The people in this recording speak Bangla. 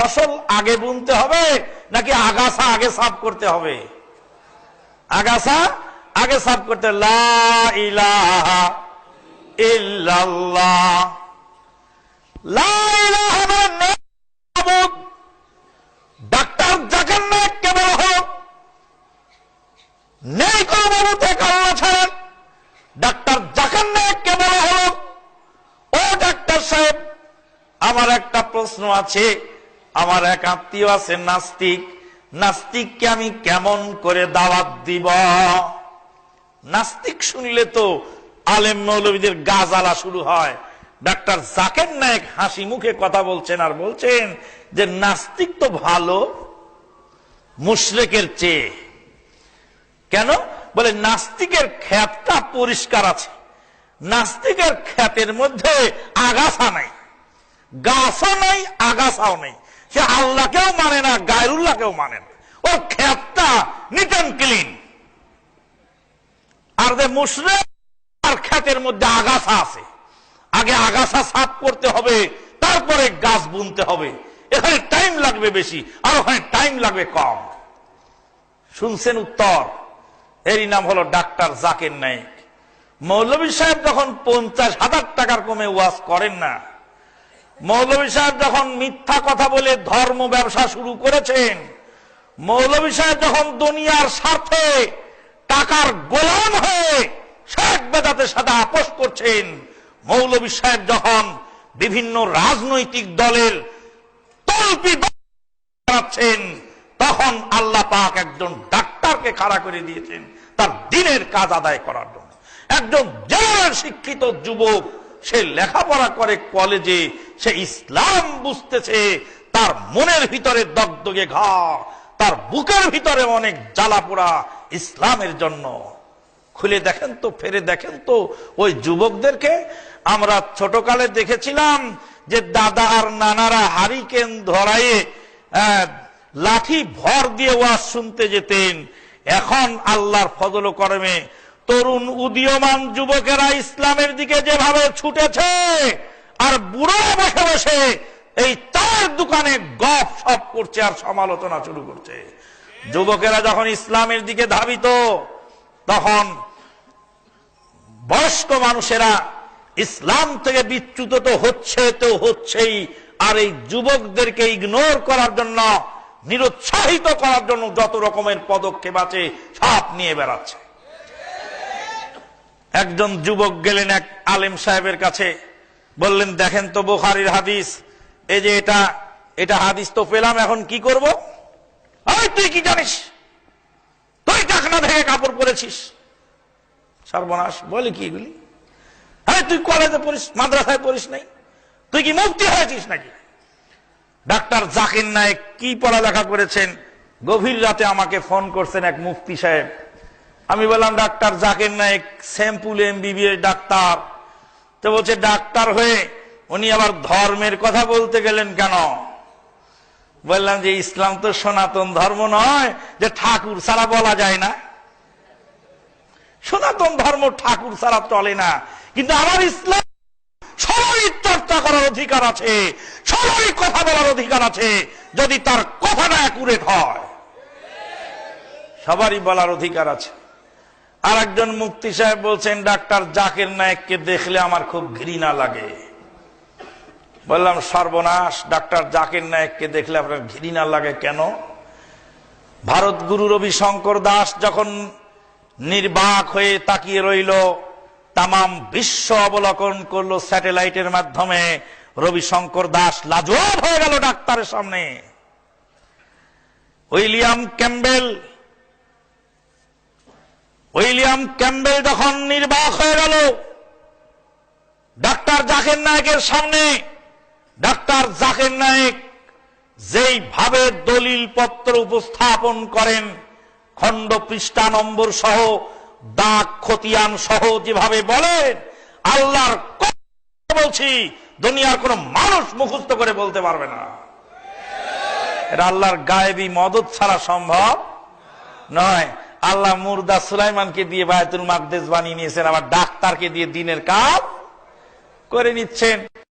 ফসল আগে বুনতে হবে নাকি আগাছা আগে সাফ করতে হবে? আগাছা আগে সাফ করতে। লা ইলাহা ইল্লাল্লাহ, লা ইলাহা মাবুদ। ডাক্তার জাকির নায়েক কে বলা হোক, নেই কোনো মাবুদ এক আল্লাহ ছাড়া। ডাক্তার জাকির নায়েক কে বলা হলো, ও ডাক্তার সাহেব, আমার একটা প্রশ্ন আছে। আমার এক আত্মীয় আছে নাস্তিক, নাস্তিককে আমি কেমন করে দাওয়াত দিব? নাস্তিক শুনলে তো আলেম মৌলবীদের গা জ্বালা শুরু হয়। ডাক্তার জাকির নায়েক হাসি মুখে কথা বলছেন আর বলছেন যে নাস্তিক তো ভালো মুশরিকের চেয়ে। কেন? বলে নাস্তিকের ক্ষেতটা পরিষ্কার আছে, নাস্তিকের ক্ষেতের মধ্যে আগাছা নাই, গাছও নাই, আগাছাও নেই। সে আল্লাহকেও মানে না, গায়রুল্লাহকেও মানে না, ওর ক্ষেতটা নিট অ্যান্ড ক্লিন। আর যে মুশরিক, আর ক্ষেতের মধ্যে আগাছা আছে, আগে আগাছা সাফ করতে হবে, তারপরে গাছ বুনতে হবে। এখানে টাইম লাগবে বেশি, আর ওখানে টাইম লাগবে কম। শুনছেন উত্তর? এরই নাম হলো ডাক্তার জাকির নায়েক। মৌলভী সাহেব যখন 50,000 টাকার কমে ওয়াজ করেন না, মৌলভী সাহেব যখন মিথ্যা কথা বলে ধর্ম ব্যবসা শুরু করেছেন, মৌলভী সাহেব যখন দুনিয়ার স্বার্থে টাকার গোলাম হয়ে শেখ বেদাতের সাথে আপোষ করছেন, মৌলভী সাহেব যখন বিভিন্ন রাজনৈতিক দলের তলপি বানাচ্ছেন, তখন আল্লাহ পাক একজন ডাক্তারকে খাড়া করে দিয়েছেন তার দিনের কাজ আদায় করার জন্য। একজন জেনারেল শিক্ষিত যুবক, সে লেখাপড়া করে কলেজে, সে ইসলাম বুঝতেছে, তার মনের ভিতরে দগদগে ঘা, তার বুকের ভিতরে অনেক জ্বালা পোড়া ইসলামের জন্য। খুলে দেখেন তো, ফেরে দেখেন তো ওই যুবকদেরকে। আমরা ছোটকালে দেখেছিলাম যে দাদা আর নানারা হারিকেন ধরায়ে লাঠি ভর দিয়ে ওয়াজ শুনতে যেতেন। এখন আল্লাহর ফজল ও করমে তরুণ উদীয়মান যুবকেরা ইসলামের দিকে যেভাবে ছুটেছে, আর বুড়ো বসে বসে এই চায়ের দোকানে গপ সপ করছে আর সমালোচনা শুরু করছে। যুবকেরা যখন ইসলামের দিকে ধাবিত, তখন বয়স্ক মানুষেরা ইসলাম থেকে বিচ্যুত তো হচ্ছেই, আর এই যুবকদেরকে ইগনোর করার জন্য, নিরুৎসাহিত করার জন্য যত রকমের পদক্ষেপ আছে সব নিয়ে বেড়াচ্ছে। একজন যুবক গেলেন এক আলেম সাহেবের কাছে, বললেন দেখেন তো বুখারীর হাদিস, এই যে এটা হাদিস তো পেলাম, এখন কি করব? তুই কি জানিস? তুই টাকনা থেকে কাপড় পরেছিস, সর্বনাশ। বলে কি এগুলি? তুই কলেজে পড়িস, মাদ্রাসায় পড়িস নাই? তুই কি মুফতি হয়েছিস নাকি? ডাক্তার জাকির নায়েক কি পড়ালেখা করেছেন? গভীর রাতে আমাকে ফোন করছেন এক মুফতি সাহেব। আমি বললাম doctor Zakir Naik sample MBBS doctor. তো বলছে ডাক্তার হয়ে উনি আবার ধর্মের কথা বলতে গেলেন কেন? বললাম যে ইসলাম তো সনাতন ধর্ম নয় যে ঠাকুর ছাড়া বলা যায় না। সনাতন ধর্ম ঠাকুর ছাড়া চলে না, কিন্তু আমার ইসলাম সবারই চর্চা করার অধিকার আছে, সবারই কথা বলার অধিকার আছে, যদি তার কথাটা অ্যাকুরেট হয়। সবারই বলার অধিকার আছে। আর একজন মুফতি সাহেব বলছেন ডাক্তার জাকির নায়েককে দেখলে আমার খুব ঘৃণা লাগে। বললাম সর্বনাশ, ডাক্তার জাকির নায়েককে দেখলে আপনার ঘৃণা লাগে কেন? ভারত গুরু রবি শঙ্কর দাস যখন নির্বাক হয়ে তাকিয়ে রইল, তামাম বিশ্ব অবলোকন করলো স্যাটেলাইটের মাধ্যমে, রবি শঙ্কর দাস লাজবাব হয়ে গেল ডাক্তারের সামনে। উইলিয়াম ক্যাম্বেল যখন নির্বাক হয়ে গেল ডাক্তার জাকির নায়েকের সামনে, ডাক্তার জাকির নায়েক যেইভাবে দলিল পত্র উপস্থাপন করেন, খণ্ড পৃষ্ঠা নম্বর সহ, দাগ খতিয়ান সহ যেভাবে বলেন, আল্লাহর কথা বলছি, দুনিয়ার কোন মানুষ মুখস্থ করে বলতে পারবে না। এটা আল্লাহর গায়েবী মদদ ছাড়া সম্ভব নয়। আল্লাহ মুর্দা সুলাইমানকে দিয়ে বায়তুল মাকদেস বানিয়ে নিয়েছেন, আবার ডাক্তারকে দিয়ে দিনের কাজ করে নিচ্ছেন।